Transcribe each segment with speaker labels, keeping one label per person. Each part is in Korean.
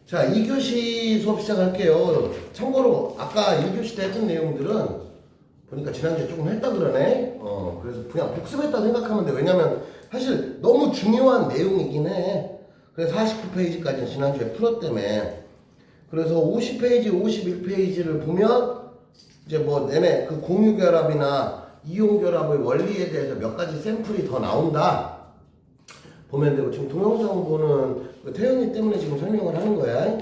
Speaker 1: 자, 2교시 수업 시작할게요. 참고로 아까 1교시 때 했던 내용들은 보니까 지난주에 조금 했다 그러네. 그래서 그냥 복습했다 생각하면 돼. 왜냐면 사실 너무 중요한 내용이긴 해. 그래서 49페이지까지는 지난주에 풀었다며. 그래서 50페이지, 51페이지를 보면 이제 뭐 내내 그 공유결합이나 이용결합의 원리에 대해서 몇 가지 샘플이 더 나온다. 보면 되고, 지금 동영상 보는 그 태연이 때문에 지금 설명을 하는 거야.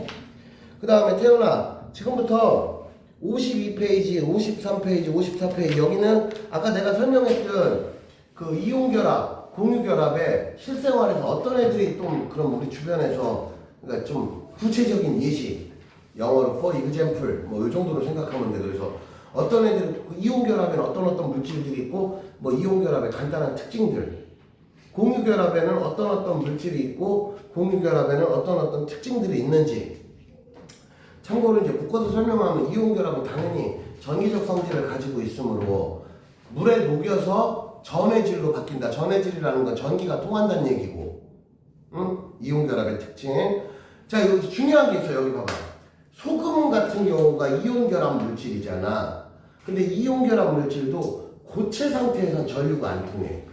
Speaker 1: 그 다음에 태연아, 지금부터 52페이지, 53페이지, 54페이지, 여기는 아까 내가 설명했던 그 이용결합, 공유결합의 실생활에서 어떤 애들이 좀 그럼 우리 주변에서 그러니까 좀 구체적인 예시, 영어로 for example 뭐 이 정도로 생각하면 돼. 그래서 어떤 애들은 그 이용결합에는 어떤 물질들이 있고 뭐 이용결합의 간단한 특징들, 공유결합에는 어떤 물질이 있고 공유결합에는 어떤 특징들이 있는지. 참고로 이제 묶어서 설명하면 이온결합은 당연히 전기적 성질을 가지고 있으므로 물에 녹여서 전해질로 바뀐다. 전해질이라는 건 전기가 통한다는 얘기고, 응? 이온결합의 특징. 자, 여기서 중요한 게 있어요. 여기 봐봐. 소금 같은 경우가 이온결합 물질이잖아. 근데 이온결합 물질도 고체 상태에선 전류가 안 통해.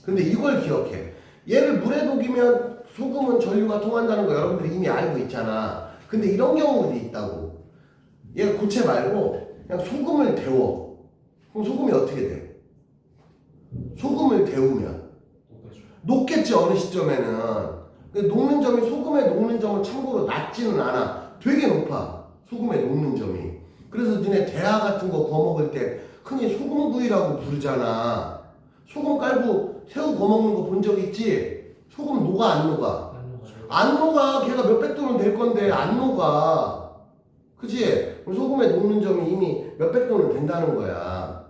Speaker 1: 근데 이걸 기억해. 얘를 물에 녹이면 소금은 전류가 통한다는 거 여러분들이 이미 알고 있잖아. 근데 이런 경우도 있다고. 얘가 고체 말고 그냥 소금을 데워. 그럼 소금이 어떻게 돼? 소금을 데우면 녹겠지, 어느 시점에는. 녹는 점이, 소금의 녹는 점은 참고로 낮지는 않아. 되게 높아, 소금의 녹는 점이. 그래서 니네 대하 같은 거 거먹을 때 흔히 소금구이라고 부르잖아. 소금 깔고 새우 거먹는 거 본 적 있지? 소금 녹아 안 녹아? 안 녹아. 걔가 몇백 도는 될 건데 안 녹아. 그치? 소금에 녹는 점이 이미 몇백 도는 된다는 거야.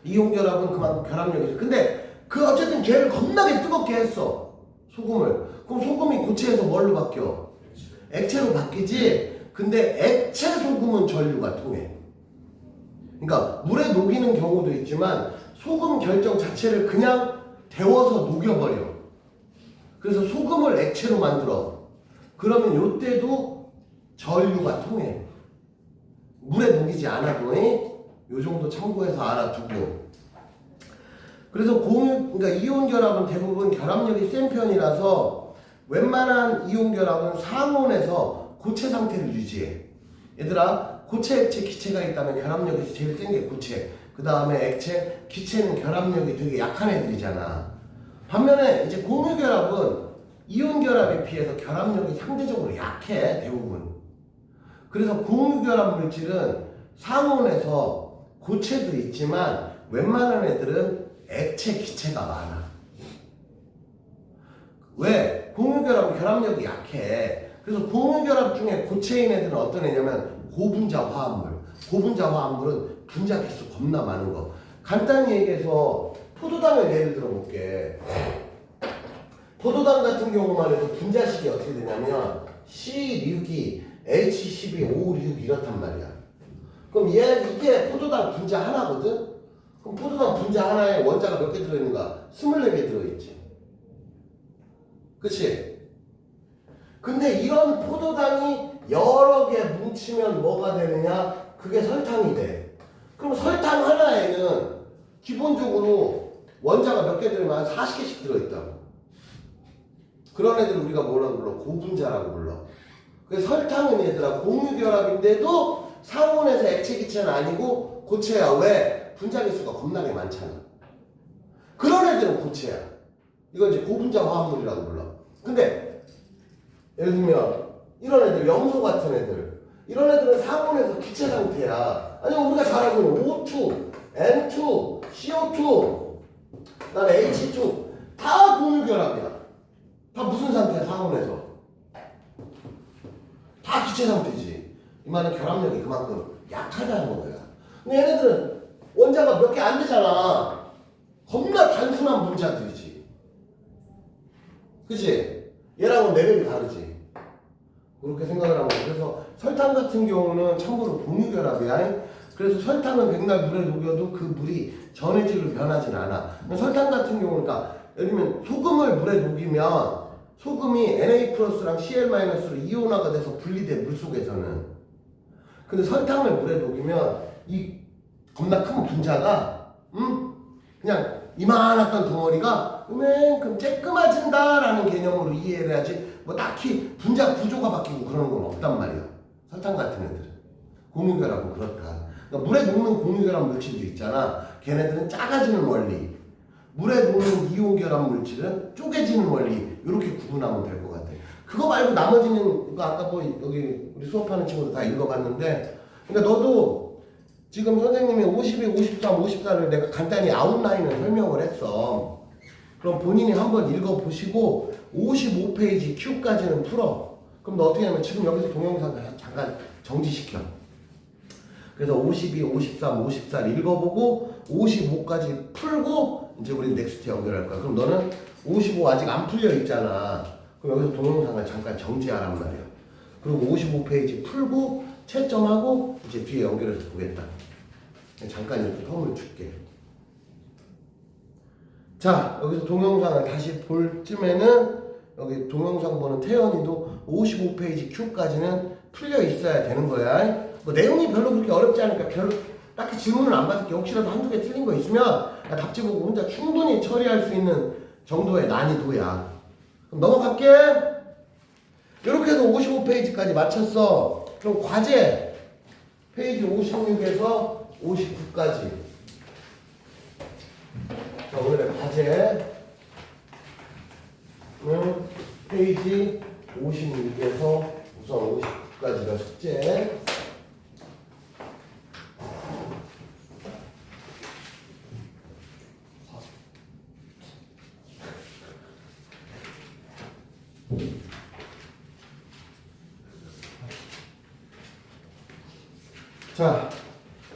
Speaker 1: 이온결합은 그만큼 결합력이 있어. 근데 그 어쨌든 걔를 겁나게 뜨겁게 했어, 소금을. 그럼 소금이 고체에서 뭘로 바뀌어? 액체로 바뀌지? 근데 액체 소금은 전류가 통해. 그러니까 물에 녹이는 경우도 있지만 소금 결정 자체를 그냥 데워서 녹여버려. 그래서 소금을 액체로 만들어. 그러면 요때도 전류가 통해. 물에 녹이지 않아도. 요 정도 참고해서 알아두고. 그래서 그러니까 이온결합은 대부분 결합력이 센 편이라서 웬만한 이온결합은 상온에서 고체 상태를 유지해. 얘들아, 고체, 액체, 기체가 있다면 결합력이 제일 센 게 고체. 그 다음에 액체, 기체는 결합력이 되게 약한 애들이잖아. 반면에 이제 공유결합은 이온결합에 비해서 결합력이 상대적으로 약해, 대부분. 그래서 공유결합 물질은 상온에서 고체도 있지만 웬만한 애들은 액체, 기체가 많아. 왜? 공유결합은 결합력이 약해. 그래서 공유결합 중에 고체인 애들은 어떤 애냐면 고분자 화합물. 고분자 화합물은 분자 개수 겁나 많은 거. 간단히 얘기해서 포도당을 예를 들어 볼게. 포도당 같은 경우만 해도 분자식이 어떻게 되냐면 C6이 H12O6 이렇단 말이야. 그럼 이게 포도당 분자 하나거든? 그럼 포도당 분자 하나에 원자가 몇 개 들어있는가? 24개 들어있지. 그치? 근데 이런 포도당이 여러 개 뭉치면 뭐가 되느냐? 그게 설탕이 돼. 그럼 설탕 하나에는 기본적으로 원자가 몇 개 들어있으면 한 40개씩 들어있다고. 그런 애들 우리가 뭐라고 불러? 고분자라고 불러. 그래서 설탕은 얘들아 공유결합인데도 상온에서 액체 기체는 아니고 고체야. 왜? 분자 개수가 겁나게 많잖아. 그런 애들은 고체야. 이건 이제 고분자 화합물이라고 불러. 근데 예를 들면 이런 애들, 염소 같은 애들, 이런 애들은 상온에서 기체 상태야. 아니면 우리가 잘 알고 있는 O2, N2, CO2, 그다음에 H2 다 공유결합이야. 다 무슨 상태야? 상온에서 다 기체 상태지. 이 말은 결합력이 그만큼 약하다는 거야. 근데 얘네들은 원자가 몇 개 안 되잖아. 겁나 단순한 분자들이지. 그치? 얘랑은 레벨이 다르지. 그렇게 생각을 하면. 그래서 설탕 같은 경우는 참고로 공유결합이야. 그래서 설탕은 백날 물에 녹여도 그 물이 전해질로 변하진 않아. 설탕 같은 경우는, 그러니까 예를 들면 소금을 물에 녹이면 소금이 Na 플러스랑 Cl 마이너스로 이온화가 돼서 분리돼 물속에서는. 근데 설탕을 물에 녹이면 이 겁나 큰 분자가 그냥 이만했던 덩어리가 이만큼 쬐끄마진다라는 개념으로 이해를 해야지 뭐 딱히 분자 구조가 바뀌고 그러는 건 없단 말이야. 설탕 같은 애들은 공유결합은 그렇다. 그러니까 물에 녹는 공유결합 물질도 있잖아. 걔네들은 작아지는 원리, 물에 녹는 이온결합 물질은 쪼개지는 원리, 이렇게 구분하면 될 것 같아. 그거 말고 나머지는 이거 아까 뭐 여기 우리 수업하는 친구들 다 읽어봤는데, 그러니까 너도 지금 선생님이 52, 53, 54를 내가 간단히 아웃라인을 설명을 했어. 그럼 본인이 한번 읽어보시고 55페이지 Q까지는 풀어. 그럼 너 어떻게 하냐면 지금 여기서 동영상 잠깐 정지시켜. 그래서 52, 53, 54를 읽어보고 55까지 풀고 이제 우리 넥스트 연결할 거야. 그럼 너는 55 아직 안 풀려 있잖아. 그럼 여기서 동영상을 잠깐 정지하란 말이야. 그리고 55페이지 풀고 채점하고 이제 뒤에 연결해서 보겠다. 잠깐 이렇게 텀을 줄게. 자, 여기서 동영상을 다시 볼 쯤에는 여기 동영상 보는 태연이도 55페이지 Q까지는 풀려 있어야 되는 거야. 뭐 내용이 별로 그렇게 어렵지 않으니까 별로 딱히 질문을 안 받을게. 혹시라도 한두 개 틀린 거 있으면 답지 보고 혼자 충분히 처리할 수 있는 정도의 난이도야. 그럼 넘어갈게. 이렇게 해서 55페이지까지 마쳤어. 그럼 과제 페이지 56에서 59까지. 자, 오늘의 과제 페이지 56에서 우선 59까지가 숙제. 자,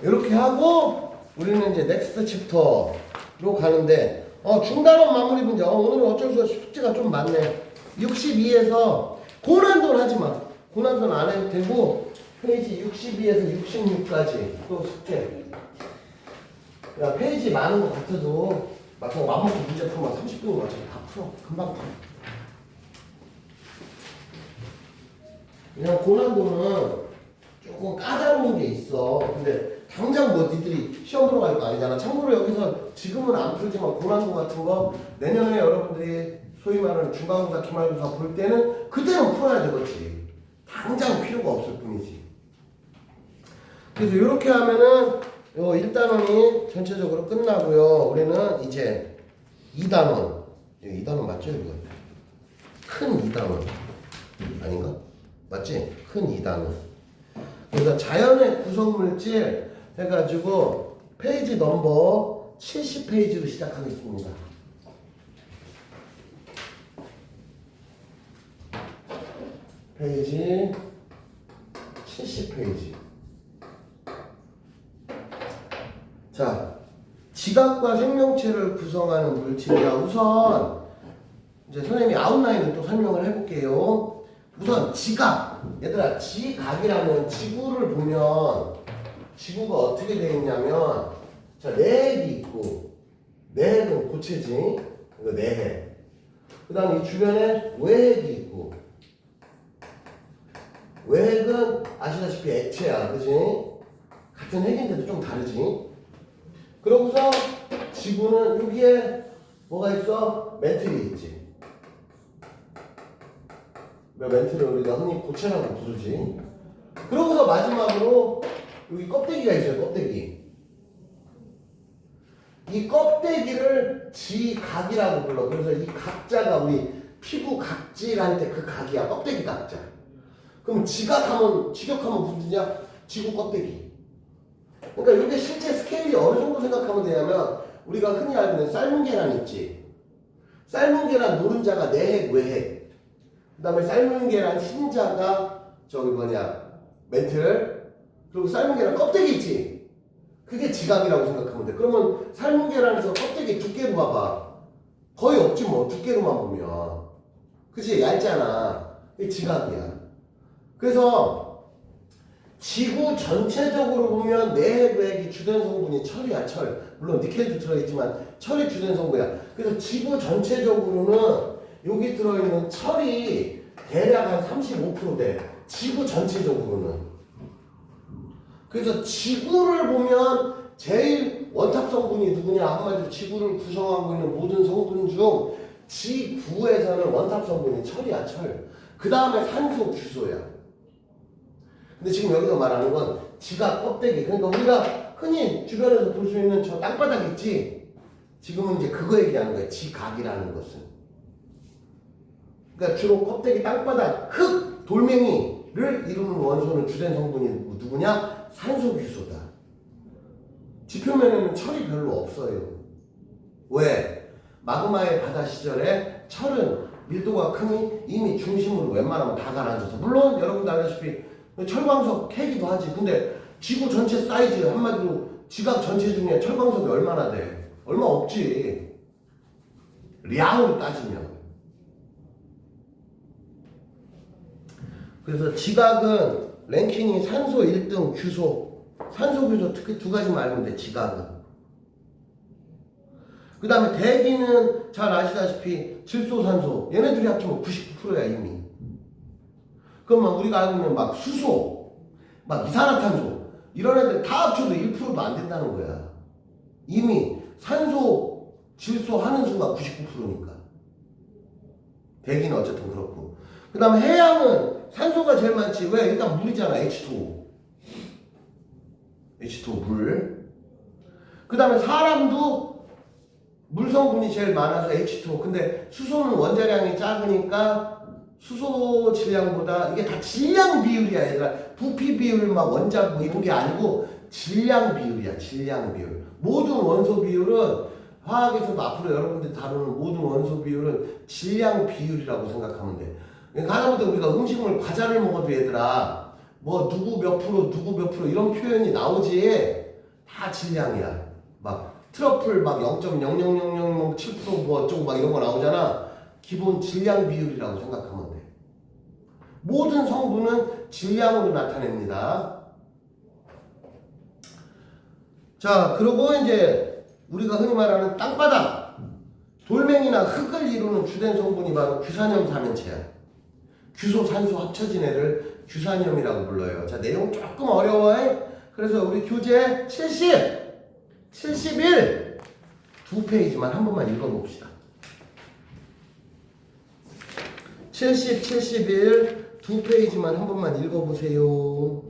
Speaker 1: 이렇게 하고 우리는 이제 넥스트 챕터로 가는데 중단원 마무리 문제. 오늘은 어쩔 수 없이 숙제가 좀 많네. 62에서 고난도는 하지 마. 고난도는 안 해도 되고 페이지 62에서 66까지 또 숙제. 야, 페이지 많은 것 같아도 막상 맘먹고 문제 풀면 30분 맞춰서 다 풀어. 금방 풀어. 그냥 고난도는 조금 까다로운 게 있어. 근데 당장 뭐 니들이 시험 보러 갈 거 아니잖아. 참고로 여기서 지금은 안 풀지만 고난도 같은 거 내년에 여러분들이 소위 말하는 중간고사, 기말고사 볼 때는 그때는 풀어야 되겠지. 당장 필요가 없을 뿐이지. 그래서 이렇게 하면은 1단원이 전체적으로 끝나고요. 우리는 이제 2단원. 2단원 맞죠? 이거? 큰 2단원. 아닌가? 맞지? 큰 2단원. 그래서 자연의 구성물질 해가지고 페이지 넘버 70페이지로 시작하겠습니다. 페이지 70페이지. 자, 지각과 생명체를 구성하는 물질이야. 우선 이제 선생님이 아웃라인을 또 설명을 해볼게요. 우선 지각. 얘들아, 지각이라면 지구를 보면 지구가 어떻게 되어 있냐면 자, 내핵이 있고 내핵은 고체지. 이거 내핵. 그 다음 이 주변에 외핵이 있고 외핵은 아시다시피 액체야. 그지? 같은 핵인데도 좀 다르지. 그러고서 지구는 여기에 뭐가 있어? 멘틀이 있지. 멘틀을 우리가 흔히 고체라고 부르지. 그러고서 마지막으로 여기 껍데기가 있어요. 껍데기. 이 껍데기를 지각이라고 불러. 그래서 이 각자가 우리 피부 각질할 때 그 각이야. 껍데기 각자. 그럼 지각하면 직역하면 무슨냐? 지구 껍데기. 그러니까 이게 실제 스케일이 어느 정도 생각하면 되냐면 우리가 흔히 알고 있는 삶은 계란 있지. 삶은 계란 노른자가 내핵, 외핵. 그 다음에 삶은 계란 흰자가 저기 멘틀. 그리고 삶은 계란 껍데기 있지. 그게 지각이라고 생각하면 돼. 그러면 삶은 계란에서 껍데기 두께로 봐봐. 거의 없지 뭐. 두께로만 보면. 그치? 얇잖아. 이게 지각이야. 그래서 지구 전체적으로 보면 내핵, 외핵이 주된 성분이 철이야. 철. 물론 니켈도 들어있지만 철이 주된 성분이야. 그래서 지구 전체적으로는 여기 들어있는 철이 대략 한 35% 돼. 지구 전체적으로는. 그래서 지구를 보면 제일 원탑 성분이 누구냐? 한마디로 지구를 구성하고 있는 모든 성분 중 지구에서는 원탑 성분이 철이야, 철. 그 다음에 산소, 규소야. 근데 지금 여기서 말하는 건 지각 껍데기. 그러니까 우리가 흔히 주변에서 볼 수 있는 저 땅바닥 있지? 지금은 이제 그거 얘기하는 거야. 지각이라는 것은. 그러니까 주로 껍데기, 땅바닥, 흙, 돌멩이를 이루는 원소는 주된 성분이 누구냐? 산소, 규소다. 지표면에는 철이 별로 없어요. 왜? 마그마의 바다 시절에 철은 밀도가 크니 이미 중심으로 웬만하면 다 가라앉아서, 물론 여러분도 알다시피 철광석 캐기도 하지. 근데 지구 전체 사이즈, 한마디로 지각 전체 중에 철광석이 얼마나 돼? 얼마 없지. 량으로 따지면. 그래서 지각은 랭킹이 산소 1등, 규소. 산소, 규소 특히 두 가지만 알면 돼, 지각은. 그 다음에 대기는 잘 아시다시피 질소, 산소. 얘네들이 합치면 99%야, 이미. 그러면 우리가 알고 있는 막 수소, 막 이산화탄소, 이런 애들 다 합쳐도 1%도 안 된다는 거야. 이미 산소, 질소 하는 수가 99%니까. 대기는 어쨌든 그렇고. 그 다음에 해양은 산소가 제일 많지. 왜? 일단 물이잖아, H2O. H2O, 물. 그 다음에 사람도 물 성분이 제일 많아서 H2O. 근데 수소는 원자량이 작으니까 수소 질량보다, 이게 다 질량 비율이야, 얘들아. 부피 비율, 막 원자 뭐 이런 게 아니고 질량 비율이야, 질량 비율. 모든 원소 비율은, 화학에서도 앞으로 여러분들이 다루는 모든 원소 비율은 질량 비율이라고 생각하면 돼. 그러니까 하다못해 우리가 음식물, 과자를 먹어도 얘들아, 뭐 누구 몇 프로, 누구 몇 프로 이런 표현이 나오지. 다 질량이야. 막 트러플 막 0.00007% 뭐 어쩌고 막 이런 거 나오잖아. 기본 질량 비율이라고 생각하면 돼. 모든 성분은 질량으로 나타냅니다. 자, 그리고 이제 우리가 흔히 말하는 땅바닥, 돌멩이나 흙을 이루는 주된 성분이 바로 규산염 삼연체야. 규소, 산소 합쳐진 애를 규산염이라고 불러요. 자, 내용 조금 어려워요. 그래서 우리 교재 70, 71 두 페이지만 한 번만 읽어봅시다. 70, 71 두 페이지만 한 번만 읽어보세요.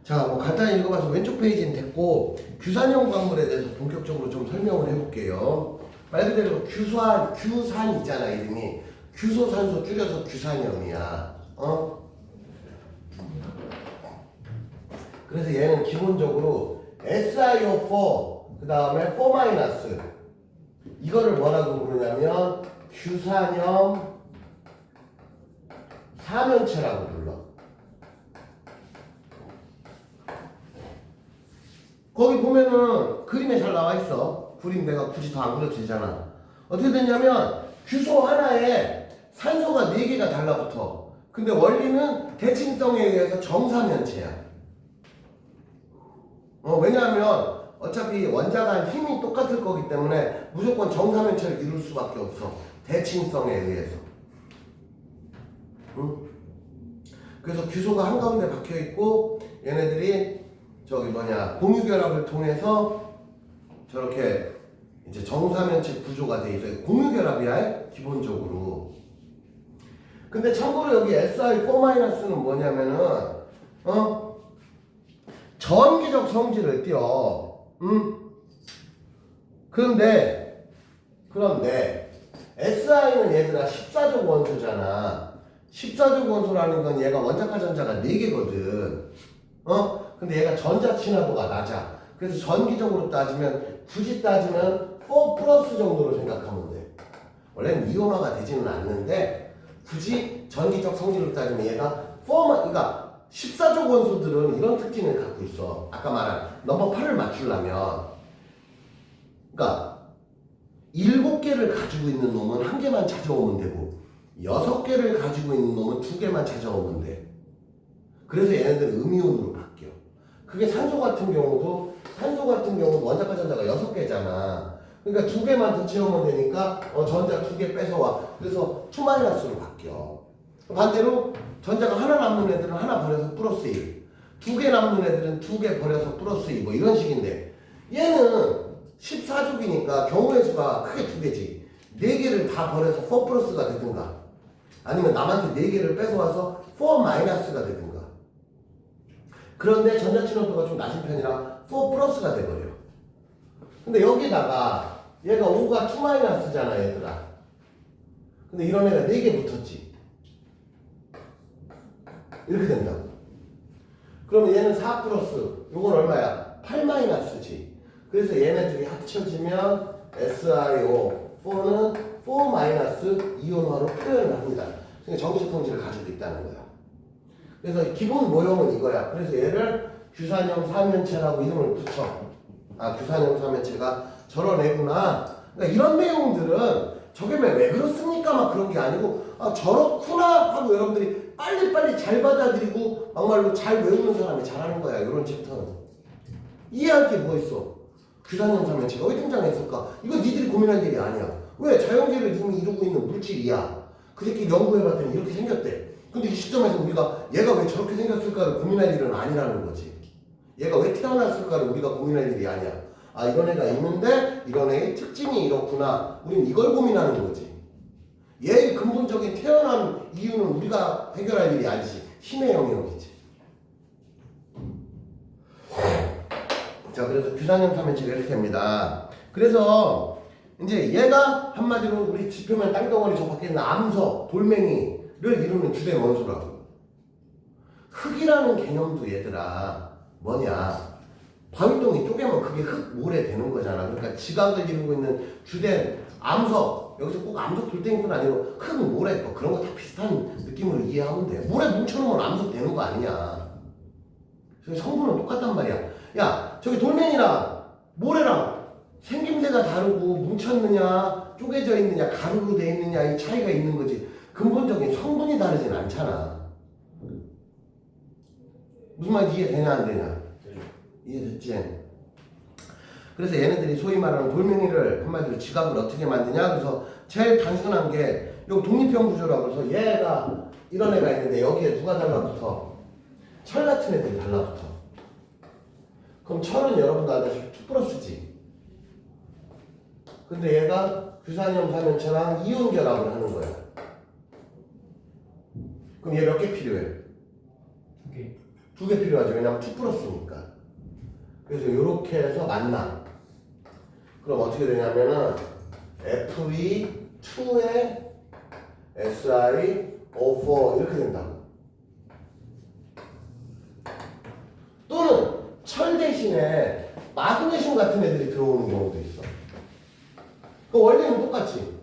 Speaker 1: 자, 뭐 간단히 읽어봐서 왼쪽 페이지는 됐고, 규산형 광물에 대해서 본격적으로 좀 설명을 해볼게요. 말 그대로 규산 있잖아, 이름이. 규소산소 줄여서 규산염이야. 그래서 얘는 기본적으로 SiO4 그 다음에 4- 이거를 뭐라고 부르냐면 규산염 사면체라고 불러. 거기 보면은 그림에 잘 나와 있어. 그림 내가 굳이 더 안 그려도 되잖아. 어떻게 됐냐면 규소 하나에 산소가 4개가 달라붙어. 근데 원리는 대칭성에 의해서 정사면체야. 왜냐하면 어차피 원자간 힘이 똑같을 거기 때문에 무조건 정사면체를 이룰 수밖에 없어. 대칭성에 의해서. 응? 그래서 규소가 한가운데 박혀있고 얘네들이 공유결합을 통해서 저렇게 이제 정사면체 구조가 돼 있어요. 공유결합이야 기본적으로. 근데 참고로 여기 Si4-는 뭐냐면은 전기적 성질을 띄어. 그런데 SI는 얘들아 14족 원소잖아. 14족 원소라는 건 얘가 원자가 전자가 4개거든. 근데 얘가 전자 친화도가 낮아. 그래서 전기적으로 따지면 굳이 따지면 4+ 정도로 생각하면 돼. 원래는 이온화가 되지는 않는데 굳이 전기적 성질로 따지면 얘가 그러니까 14족 원소들은 이런 특징을 갖고 있어. 아까 말한 넘버 8을 맞추려면 그러니까 7개를 가지고 있는 놈은 1개만 찾아오면 되고 6개를 가지고 있는 놈은 2개만 찾아오면 돼. 그래서 얘네들은 음이온으로 바뀌어. 그게 산소 같은 경우도 원자과 전자가 6개잖아. 그러니까 2개만 더 채우면 되니까 전자 2개 뺏어와. 그래서 2-로 바뀌어. 반대로 전자가 하나 남는 애들은 하나 버려서 플러스 1. 2개 남는 애들은 2개 버려서 플러스 2. 뭐 이런 식인데 얘는 14족이니까 경우의 수가 크게 2개지. 4개를 다 버려서 4+가 되든가 아니면 남한테 4개를 뺏어와서 4-가 되든가. 그런데 전자 친화도가 좀 낮은 편이라 4+가 돼버려. 근데 여기다가 얘가 5가 2-잖아 얘들아. 근데 이런 애가 4개 붙었지. 이렇게 된다고. 그러면 얘는 4+, 요건 얼마야? 8-지. 그래서 얘네들이 합쳐지면 SiO4는 4- 이온화로 표현을 합니다. 그러니까 전기적 성질을 가지고 있다는 거야. 그래서 기본 모형은 이거야. 그래서 얘를 규산염 사면체라고 이름을 붙여. 규산염 사면체가 저런 애구나. 그러니까 이런 내용들은 저게 왜 그렇습니까? 막 그런 게 아니고 저렇구나 하고 여러분들이 빨리빨리 잘 받아들이고 막말로 잘 외우는 사람이 잘하는 거야. 이런 챕터는. 이해할 게 뭐 있어? 규산염 사면체가 왜 등장했을까? 이거 니들이 고민할 일이 아니야. 왜? 자연계를 이미 이루고 있는 물질이야. 그 새끼 연구해봤더니 이렇게 생겼대. 근데 이 시점에서 우리가 얘가 왜 저렇게 생겼을까를 고민할 일은 아니라는 거지. 얘가 왜 태어났을까를 우리가 고민할 일이 아니야. 이런 애가 있는데 이런 애의 특징이 이렇구나. 우린 이걸 고민하는 거지. 얘의 근본적인 태어난 이유는 우리가 해결할 일이 아니지. 힘의 영역이지. 자, 그래서 규산염 사면체가 이렇게 됩니다. 그래서 이제 얘가 한마디로 우리 지표면 땅덩어리 저 밖에 있는 암석, 돌멩이를 이루는 주된 원소라고. 흙이라는 개념도 얘들아 뭐냐, 바위덩이 쪼개면 그게 흙 모래 되는 거잖아. 그러니까 지각을 이루고 있는 주된 암석, 여기서 꼭 암석 돌덩이뿐 아니고 흙 모래 뭐 그런 거 다 비슷한 느낌으로 이해하면 돼. 모래 뭉쳐놓으면 암석 되는 거 아니냐. 성분은 똑같단 말이야. 야, 저기 돌멩이랑 모래랑 생김새가 다르고 뭉쳤느냐 쪼개져 있느냐 가루로 돼 있느냐 이 차이가 있는 거지. 근본적인 성분이 다르진 않잖아. 무슨 말인지 이해되냐 안 되냐? 이해됐지? 그래서 얘네들이 소위 말하는 돌멩이를 한마디로 지각을 어떻게 만드냐. 그래서 제일 단순한 게 요 독립형 구조라고 해서 얘가 이런 애가 있는데 여기에 누가 달라붙어? 철 같은 애들이 달라붙어. 그럼 철은 여러분도 알다시피 2+지. 근데 얘가 규산염 사면체랑 이온 결합을 하는 거야. 그럼 얘 몇 개 필요해?
Speaker 2: 2개.
Speaker 1: 2개 필요하죠. 왜냐면 2+니까. 그래서 이렇게 해서 만나. 그럼 어떻게 되냐면은 Fe2에 SiO4 이렇게 된다고. 또는 철 대신에 마그네슘 같은 애들이 들어오는 경우도 있어. 그 원리는 똑같지.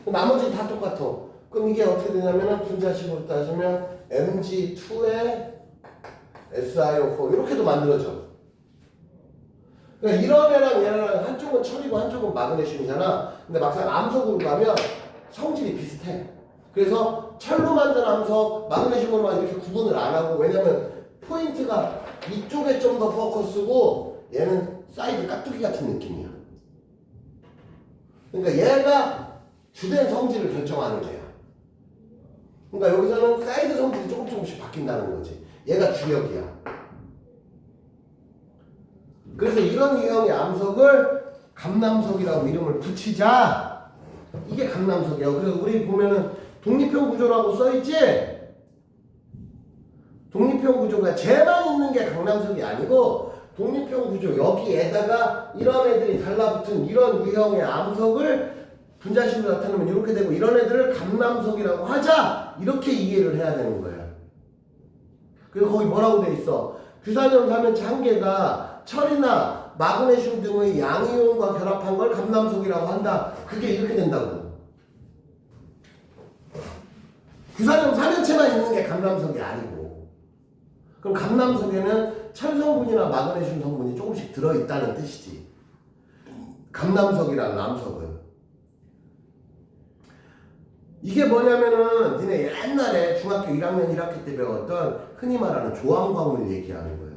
Speaker 1: 나머지 다 똑같아. 그럼 이게 어떻게 되냐면은 분자식으로 따지면 Mg2에 SiO4 이렇게도 만들어져. 그러니까 이런 애랑 얘랑 한쪽은 철이고 한쪽은 마그네슘이잖아. 근데 막상 암석으로 가면 성질이 비슷해. 그래서 철로 만든 암석, 마그네슘으로만 이렇게 구분을 안 하고, 왜냐면 포인트가 이쪽에 좀 더 포커스고 얘는 사이드 깍두기 같은 느낌이야. 그러니까 얘가 주된 성질을 결정하는 애야. 그러니까 여기서는 사이드 성질이 조금씩 바뀐다는 거지. 얘가 주역이야. 그래서 이런 유형의 암석을 감남석이라고 이름을 붙이자. 이게 감남석이야. 그래서 우리 보면은 독립형 구조라고 써있지? 독립형 구조가 쟤만 있는 게 강남석이 아니고 독립형 구조 여기에다가 이런 애들이 달라붙은 이런 유형의 암석을 분자식으로 나타내면 이렇게 되고 이런 애들을 감남석이라고 하자. 이렇게 이해를 해야 되는 거야. 그래서 거기 뭐라고 돼 있어? 규산염 삼연체 한 개가 철이나 마그네슘 등의 양이온과 결합한 걸 감남석이라고 한다. 그게 이렇게 된다고. 규산염 삼연체만 있는 게 감남석이 아니고. 그럼 감남석에는 철 성분이나 마그네슘 성분이 조금씩 들어있다는 뜻이지. 감남석이라는 암석은. 이게 뭐냐면은 니네 옛날에 중학교 1학년 1학기 때 배웠던 흔히 말하는 조암광물 얘기하는 거야.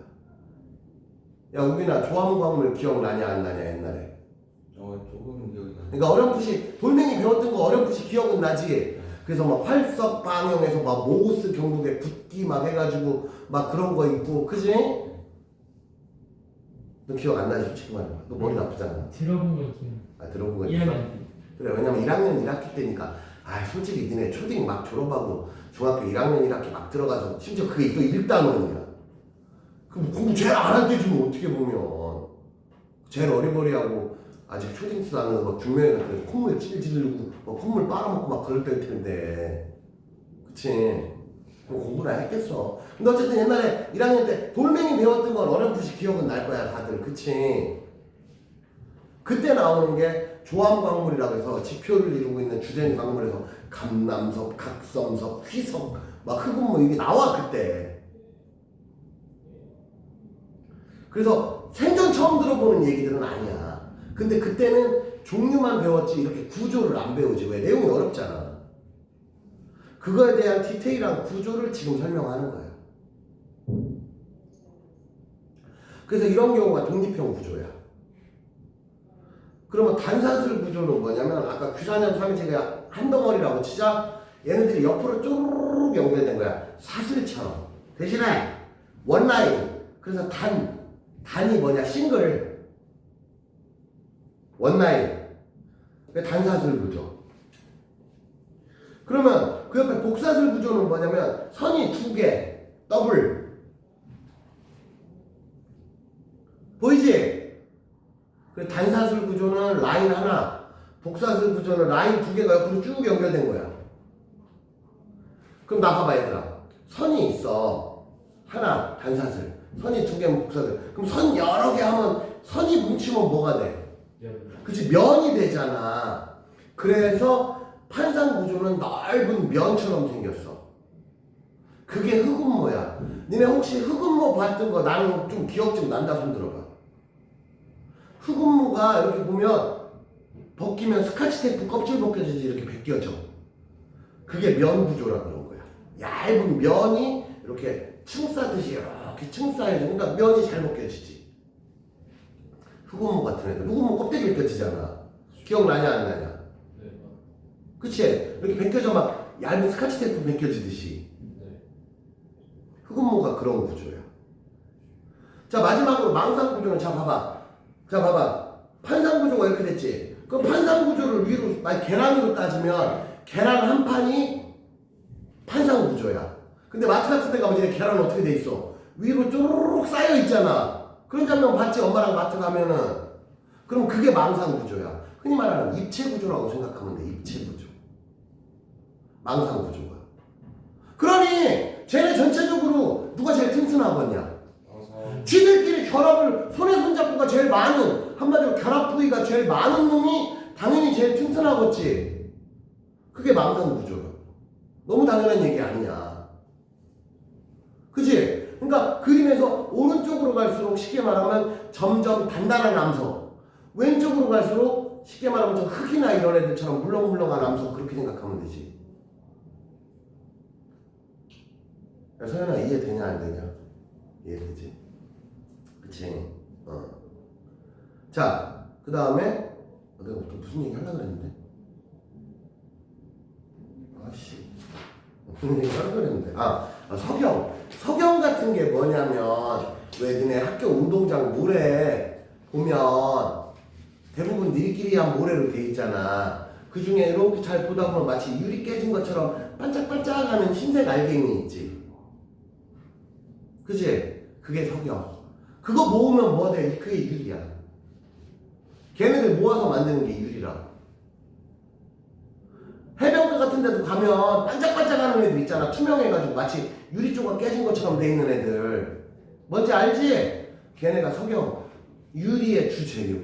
Speaker 1: 야 우빈아 조암광물 기억나냐 안 나냐 옛날에?
Speaker 2: 조금 기억이 나.
Speaker 1: 그러니까 어렴풋이 돌멩이 배웠던 거 어렴풋이 기억은 나지. 그래서 막 활석 방형에서 막 모우스 경북에 붓기 막 해가지고 막 그런 거 있고 그지? 너 기억 안 나지 솔직히 말해. 너 머리 나쁘잖아.
Speaker 3: 들어본 거 있긴.
Speaker 1: 들어본 거 있어? 그래 왜냐면 1학년 1학기 때니까. 솔직히 니네 초딩 막 졸업하고 중학교 1학년 1학기 막 들어가서 심지어 그게 또 1단원이야. 그럼 공부 제일 안 할 때지 뭐 어떻게 보면. 제일 어리버리하고 아직 초딩도 안 해서 막 중매에 갔더니 콧물 찔찔 흘리고 막 콧물 빨아먹고 막 그럴 때일 텐데. 그치? 그럼 공부나 했겠어. 근데 어쨌든 옛날에 1학년 때 돌멩이 배웠던 건 어렴풋이 기억은 날 거야 다들. 그치? 그때 나오는 게 조암광물이라고 해서 지표를 이루고 있는 주된 광물에서 감남석, 각성석, 휘석, 막 흑은모 이게 나와 그때. 그래서 생전 처음 들어보는 얘기들은 아니야. 근데 그때는 종류만 배웠지 이렇게 구조를 안 배우지. 왜? 내용이 어렵잖아. 그거에 대한 디테일한 구조를 지금 설명하는 거야. 그래서 이런 경우가 독립형 구조야. 그러면 단산술 구조는 뭐냐면 아까 규산염 삼연체가 한 덩어리라고 치자. 얘네들이 옆으로 쪼르륵 연결된 거야. 사슬처럼. 대신에 원라인. 그래서 단이 뭐냐? 싱글. 원라인. 그게 단사슬 구조. 그러면 그 옆에 복사슬 구조는 뭐냐면 선이 두 개. 더블. 보이지? 그 단사슬 구조는 라인 하나, 복사슬 구조는 라인 두 개가 옆으로 쭉 연결된 거야. 그럼 나 봐봐 얘들아. 선이 있어. 하나 단사슬. 선이 두 개면 복사슬. 그럼 선 여러 개 하면 선이 뭉치면 뭐가 돼? 그치 면이 되잖아. 그래서 판상 구조는 넓은 면처럼 생겼어. 그게 흑음모야. 니네 혹시 흑음모 봤던 거 나는 좀 기억 좀 난다 손 들어봐. 흑음모가 이렇게 보면 벗기면 스카치 테이프 껍질 벗겨지지 이렇게 벗겨져. 그게 면 구조라 그런 거야. 얇은 면이 이렇게 층 싸듯이 이렇게 층 쌓여져. 그러니까 면이 잘 벗겨지지. 흑음모 같은 애들. 흑음모 껍데기 벗겨지잖아. 기억나냐 안 나냐?
Speaker 2: 네.
Speaker 1: 그치? 이렇게 벗겨져 막 얇은 스카치 테이프 벗겨지듯이.
Speaker 2: 네.
Speaker 1: 흑음모가 그런 구조야. 자 마지막으로 망상 구조는 자 봐봐. 판상 구조가 이렇게 됐지. 그럼 판상 구조를 위로 만약 계란으로 따지면 계란 한 판이 판상 구조야. 근데 마트 같은 데 가면 이제 계란은 어떻게 돼 있어? 위로 쪼르륵 쌓여 있잖아. 그런 장면 봤지? 엄마랑 마트 가면은. 그럼 그게 망상 구조야. 흔히 말하는 입체 구조라고 생각하면 돼. 입체 구조. 망상 구조가. 그러니 쟤네 전체적으로 누가 제일 튼튼하겠냐? 지들끼리 결합을 손에 손잡고가 제일 많은, 한마디로 결합 부위가 제일 많은 놈이 당연히 제일 튼튼하겠지. 그게 망상 구조야. 너무 당연한 얘기 아니냐. 그치? 그러니까 그림에서 오른쪽으로 갈수록 쉽게 말하면 점점 단단한 암석, 왼쪽으로 갈수록 쉽게 말하면 좀 흙이나 이런 애들처럼 물렁물렁한 암석, 그렇게 생각하면 되지. 야, 서연아, 이해되냐 안 되냐? 이해되지? 그치? 자, 그 다음에 내가 또 무슨 얘기 하려고 그랬는데? 아씨, 무슨 얘기 하려고 그랬는데? 석영 같은 게 뭐냐면, 왜 너네 학교 운동장 모래 보면 대부분 니리끼리 한 모래로 돼 있잖아. 그 중에 이렇게 잘 보다 보면 마치 유리 깨진 것처럼 반짝반짝하는 흰색 알갱이 있지. 그치? 그게 석영. 그거 모으면 뭐 돼? 그게 유리야. 걔네들 모아서 만드는 게 유리라. 해변가 같은 데도 가면 반짝반짝하는 애들 있잖아. 투명해가지고 마치 유리 조각 깨진 것처럼 돼 있는 애들. 뭔지 알지? 걔네가 석영. 유리의 주재료.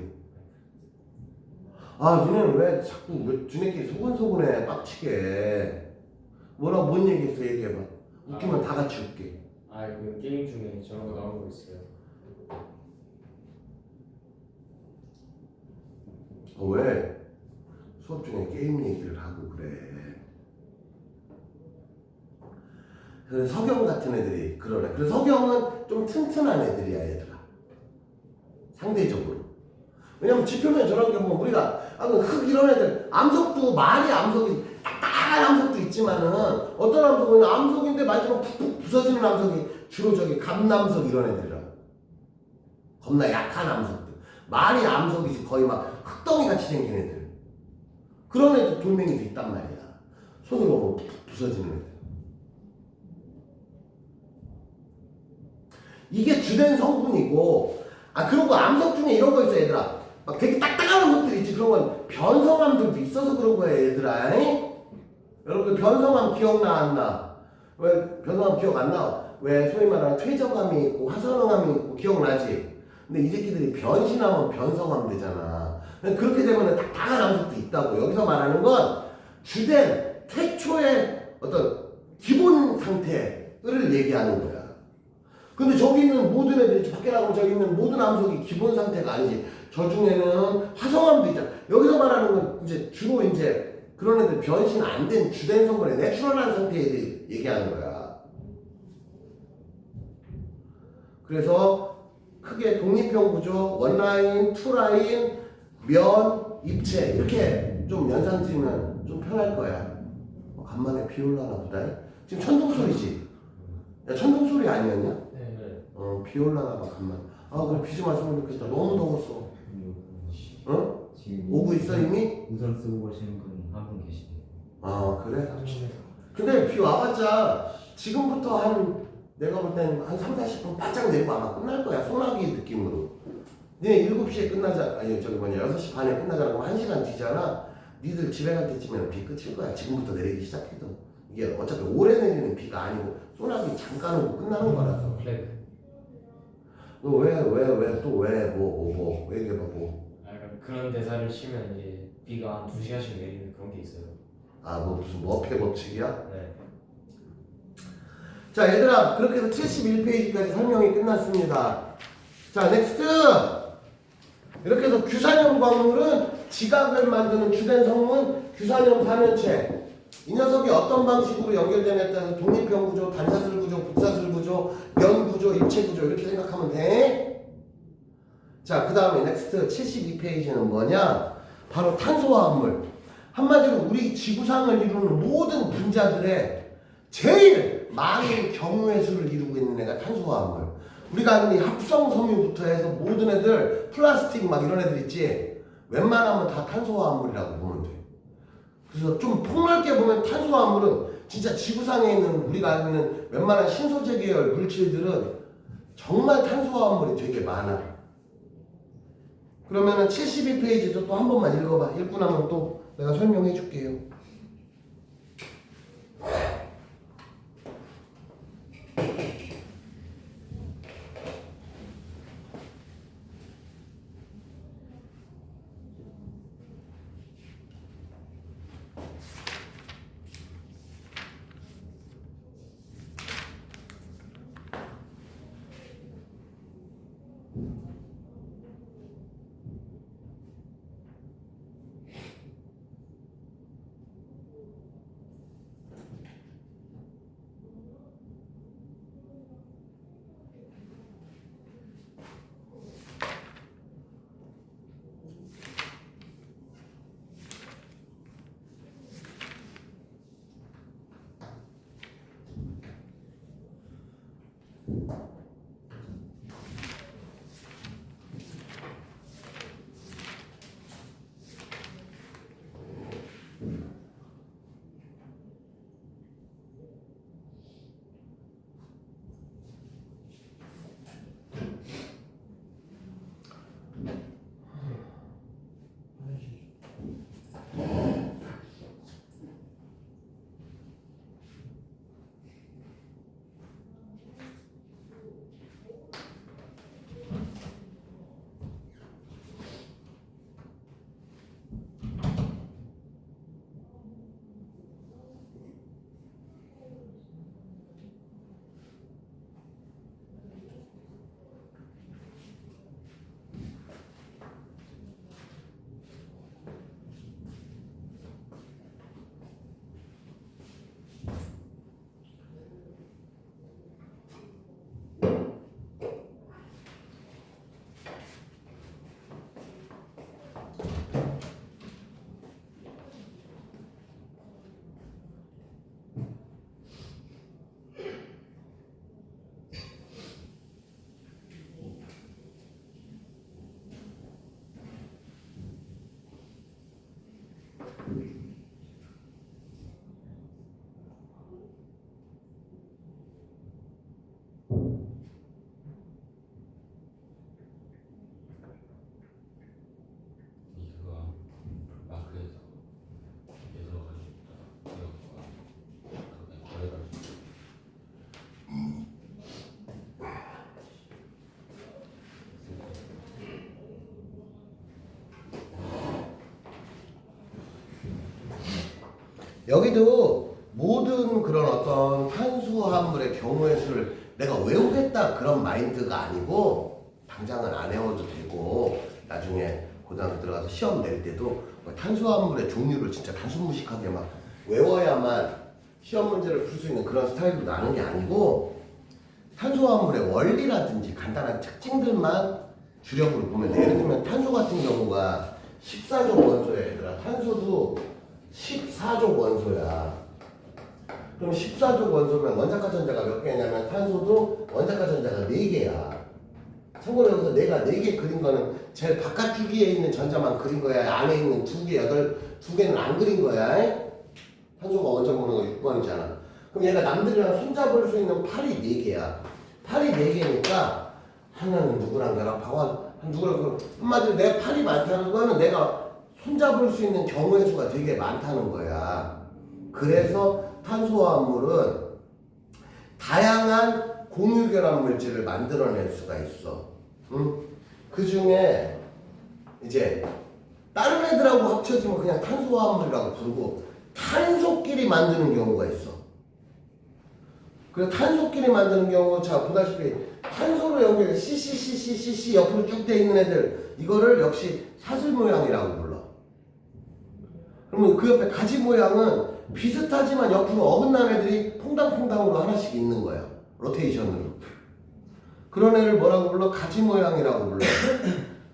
Speaker 1: 아, 너네는 왜 자꾸 왜 지네끼리 소근소근해? 빡치게. 뭐라고 뭔 얘기했어? 얘기해봐. 웃기면 다 같이 웃게.
Speaker 3: 그 게임 중에 저런 거 나온 거 있어요.
Speaker 1: 왜? 수업 중에 게임 얘기를 하고 그래. 그래서 석영 같은 애들이 그러네. 그래서 석영은 좀 튼튼한 애들이야, 얘들아. 상대적으로. 왜냐면 지표면 저런 게 보면 우리가 흙 이런 애들, 암석도 많이 암석이 딱딱한 암석도 있지만은 어떤 암석은 암석인데 만지면 푹푹 부서지는 암석이 주로 저기 감남석 이런 애들이라. 겁나 약한 암석들. 많이 암석이지 거의 막 흙덩이 같이 생긴 애들. 그런 애들 돌멩이도 있단 말이야. 손으로 보면 푹푹 부서지는 애들. 이게 주된 성분이고, 그리고 암석 중에 이런 거 있어, 얘들아. 막 되게 딱딱한 암석들 있지. 그런 건 변성암들도 있어서 그런 거야, 얘들아. 여러분들 변성암 기억나, 안 나? 왜 변성암 기억 안 나? 왜 소위 말하는 퇴적암이 있고 화선암이 있고 기억나지? 근데 이 새끼들이 변신하면 변성암 되잖아. 그렇게 되면 딱딱한 암석도 있다고. 여기서 말하는 건 주된 태초의 어떤 기본 상태를 얘기하는 거야. 근데 저기 있는 모든 애들이 밖에 나가면 저기 있는 모든 암석이 기본 상태가 아니지. 저 중에는 화성암도 있잖아. 여기서 말하는 건 이제 주로 이제 그런 애들 변신 안 된 주된 성분의 내추럴한 상태 애들 얘기하는 거야. 그래서 크게 독립형 구조, 원라인, 투라인, 면, 입체 이렇게 좀 연상 지으면 좀 편할 거야. 간만에 비 올라나 보다. 지금 천둥 소리지? 야, 천둥 소리 아니었냐? 비 올라나 봐, 간만. 그래, 비 좀 왔으면 좋겠다. 너무 더웠어. 응?
Speaker 4: 지금
Speaker 1: 오고 있어, 이미?
Speaker 4: 우산 쓰고 가시는 분 한 분 계시네요.
Speaker 1: 그래? 근데 비 와봤자 지금부터 내가 볼 땐 한 3, 40분 바짝 내리고 아마 끝날 거야. 소나기 느낌으로. 니네 7시에 끝나자, 6시 반에 끝나자라 그러면 1시간 뒤잖아. 니들 집에 갈 때쯤에는 비 끝일 거야. 지금부터 내리기 시작해도. 이게 어차피 오래 내리는 비가 아니고 소나기 잠깐 오고 끝나는 거라서. 너 뭐 얘기해봐, 뭐.
Speaker 3: 그런 대사를 치면 이제 비가 한 2시간씩 내리는 그런 게 있어요.
Speaker 1: 뭐 무슨 머페 법칙이야?
Speaker 3: 네.
Speaker 1: 자, 얘들아, 그렇게 해서 71페이지까지 설명이 끝났습니다. 자, 넥스트! 이렇게 해서 규산염 광물은 지각을 만드는 주된 성분 규산염 반응체. 이 녀석이 어떤 방식으로 연결되냐에 따라서 독립형 구조, 단사슬 구조, 복사슬 구조, 면 구조, 입체 구조 이렇게 생각하면 돼. 자, 그 다음에 넥스트 72페이지는 뭐냐? 바로 탄소화합물. 한마디로 우리 지구상을 이루는 모든 분자들의 제일 많은 경우의 수를 이루고 있는 애가 탄소화합물. 우리가 아는 이 합성 섬유부터 해서 모든 애들 플라스틱 막 이런 애들 있지. 웬만하면 다 탄소화합물이라고 보면 돼. 그래서 좀 폭넓게 보면 탄소화합물은 진짜 지구상에 있는 우리가 알고 있는 웬만한 신소재 계열 물질들은 정말 탄소화합물이 되게 많아. 그러면은 72페이지도 또 한 번만 읽어봐. 읽고 나면 또 내가 설명해 줄게요.
Speaker 2: 이거 마크에서 계속 가지고 있다. 이거 거래가
Speaker 1: 여기도 모든 그런 어떤 탄수화물의 경우의 수를 내가 외우겠다 그런 마인드가 아니고 당장은 안 외워도 되고 나중에 고등학교 들어가서 시험 낼 때도 뭐 탄수화물의 종류를 진짜 단순무식하게 막 외워야만 시험 문제를 풀 수 있는 그런 스타일로 나는 게 아니고 탄수화물의 원리라든지 간단한 특징들만 주력으로 보면 돼. 예를 들면 탄소 같은 경우가 14족 원소야 얘들아. 탄소도 14족 원소야. 그럼 14족 원소면 원자과 전자가 몇 개냐면 탄소도 원자과 전자가 4개야. 참고로 여기서 내가 4개 그린 거는 제일 바깥주기에 있는 전자만 그린 거야. 안에 있는 2개, 2개는 안 그린 거야. 탄소가 원점 번호가 6번이잖아. 그럼 얘가 남들이랑 손잡을 수 있는 팔이 4개야. 팔이 4개니까 하나는 누구랑 결합하고 누구랑 한마디로 내가 팔이 많다는 거는 내가 손잡을 수 있는 경우의 수가 되게 많다는 거야. 그래서 탄수화물은 다양한 공유결합 물질을 만들어낼 수가 있어. 응? 그 중에 이제 다른 애들하고 합쳐지면 그냥 탄수화물이라고 부르고 탄소끼리 만드는 경우가 있어. 그래서 탄소끼리 만드는 경우 자 보다시피 탄소로 연결해 CCCCCC 옆으로 쭉 돼 있는 애들 이거를 역시 사슬 모양이라고 불러. 그러면 그 옆에 가지 모양은 비슷하지만 옆으로 어긋난 애들이 퐁당퐁당으로 하나씩 있는 거야. 로테이션으로. 그런 애를 뭐라고 불러? 가지 모양이라고 불러.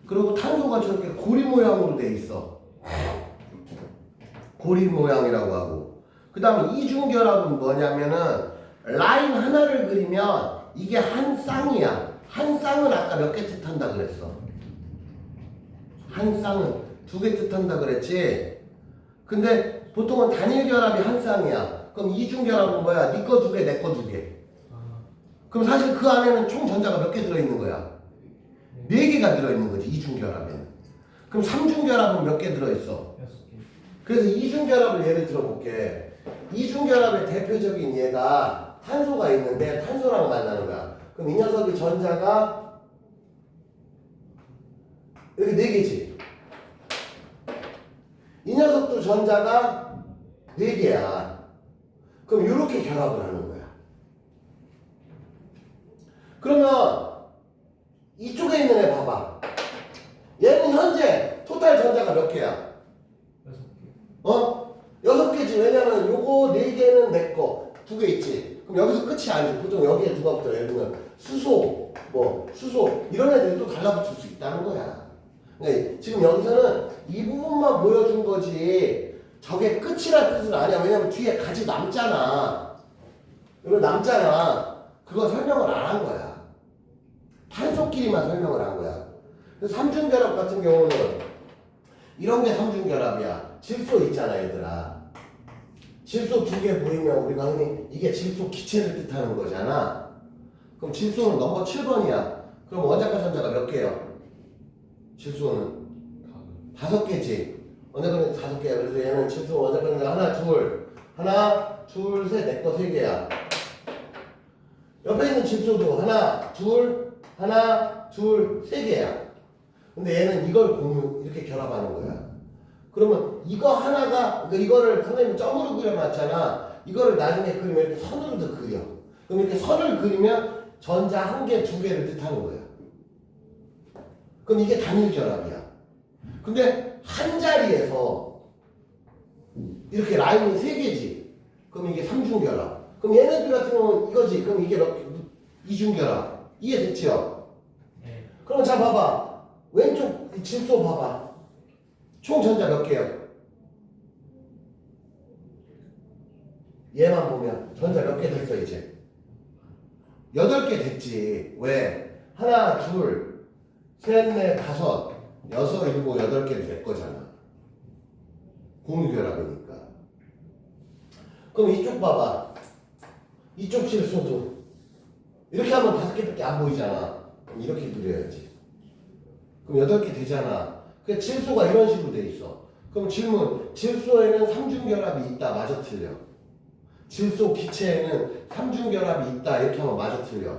Speaker 1: 그리고 탄소가 저렇게 고리 모양으로 돼 있어. 고리 모양이라고 하고. 그 다음에 이중결합은 뭐냐면은 라인 하나를 그리면 이게 한 쌍이야. 한 쌍은 아까 몇 개 뜻한다 그랬어? 한 쌍은 2개 뜻한다 그랬지? 근데 보통은 단일 결합이 한 쌍이야. 그럼 이중 결합은 뭐야? 네 거 2개, 내 거 2개. 그럼 사실 그 안에는 총 전자가 몇 개 들어있는 거야? 4개가 들어있는 거지, 이중 결합에는. 그럼 삼중 결합은 몇 개 들어있어?
Speaker 3: 6개.
Speaker 1: 그래서 이중 결합을 예를 들어볼게. 이중 결합의 대표적인 예가 탄소가 있는데 탄소랑 만나는 거야. 그럼 이 녀석이 전자가 이렇게 4개지. 이 녀석도 전자가 4개야. 그럼 이렇게 결합을 하는 거야. 그러면 이쪽에 있는 끝이 아니지. 보통 여기에 누가 붙어? 예를 들면 수소, 뭐 수소 이런 애들이 또 달라붙을 수 있다는 거야. 그러니까 지금 여기서는 이 부분만 보여준 거지 저게 끝이라는 뜻은 아니야. 왜냐면 뒤에 가지 남잖아. 이거 남잖아. 그거 설명을 안 한 거야. 탄소끼리만 설명을 한 거야. 그래서 삼중결합 같은 경우는 이런 게 삼중결합이야. 질소 있잖아 얘들아. 질소 두 개 보이면 우리가 흔히 이게 질소 기체를 뜻하는 거잖아. 그럼 질소는 넘버 7번이야. 그럼 원자과 전자가 몇 개예요? 질소는 5개지. 원자과 전자 5개야. 그래서 얘는 질소 원자과 전자 하나, 둘, 셋, 내 거 3개야. 옆에 있는 질소도 하나, 둘, 3개야. 근데 얘는 이걸 이렇게 결합하는 거야. 그러면 이거 하나가, 이거를 선생님이 점으로 그려놨잖아. 이거를 나중에 그리면 이렇게 선으로도 그려. 그럼 이렇게 선을 그리면 전자 1개, 2개를 뜻하는 거야. 그럼 이게 단일 결합이야. 근데 한 자리에서 이렇게 라인이 3개지. 그럼 이게 3중 결합. 그럼 얘네들 같은 경우는 이거지. 그럼 이게 2중 결합. 이해됐지요?
Speaker 3: 네.
Speaker 1: 그럼 자 봐봐. 왼쪽 이 질소 봐봐. 총 전자 몇 개요? 얘만 보면 전자 몇 개 됐어 이제? 8개 됐지. 왜? 하나, 둘, 셋, 넷, 다섯, 여섯, 일곱, 8개 될 거잖아. 공유결합이니까. 그럼 이쪽 봐봐. 이쪽 질소도 이렇게 하면 5개밖에 안 보이잖아. 그럼 이렇게 그려야지. 그럼 8개 되잖아. 그 질소가 이런 식으로 돼 있어. 그럼 질문, 질소에는 3중결합이 있다. 맞아 틀려? 질소 기체에는 3중결합이 있다. 이렇게 하면 맞아 틀려?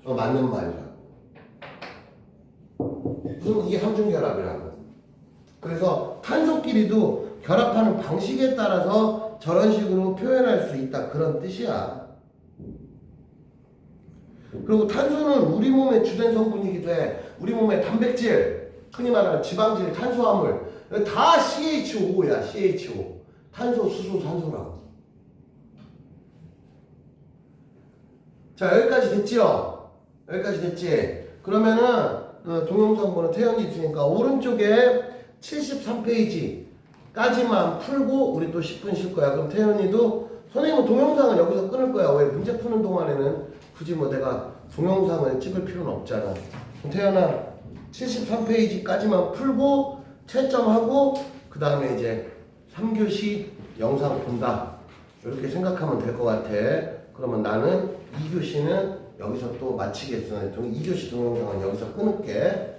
Speaker 1: 맞는 말이야. 무슨 이게 3중결합이라고. 그래서 탄소끼리도 결합하는 방식에 따라서 저런 식으로 표현할 수 있다. 그런 뜻이야. 그리고 탄소는 우리 몸의 주된 성분이기도 해. 우리 몸의 단백질, 흔히 말하는 지방질, 탄수화물 다 CH5야. CH5. 탄소, 수소, 산소라고. 자, 여기까지 됐죠? 여기까지 됐지? 그러면은 동영상 보는 태연이 있으니까 오른쪽에 73페이지까지만 풀고 우리 또 10분 쉴 거야. 그럼 태연이도 선생님은 동영상은 여기서 끊을 거야. 왜? 문제 푸는 동안에는 굳이 뭐 내가 동영상을 찍을 필요는 없잖아. 그럼 태연아 73페이지까지만 풀고 채점하고 그 다음에 이제 3교시 영상 본다. 이렇게 생각하면 될 것 같아. 그러면 나는 2교시는 여기서 또 마치겠어. 2교시 동영상은 여기서 끊을게.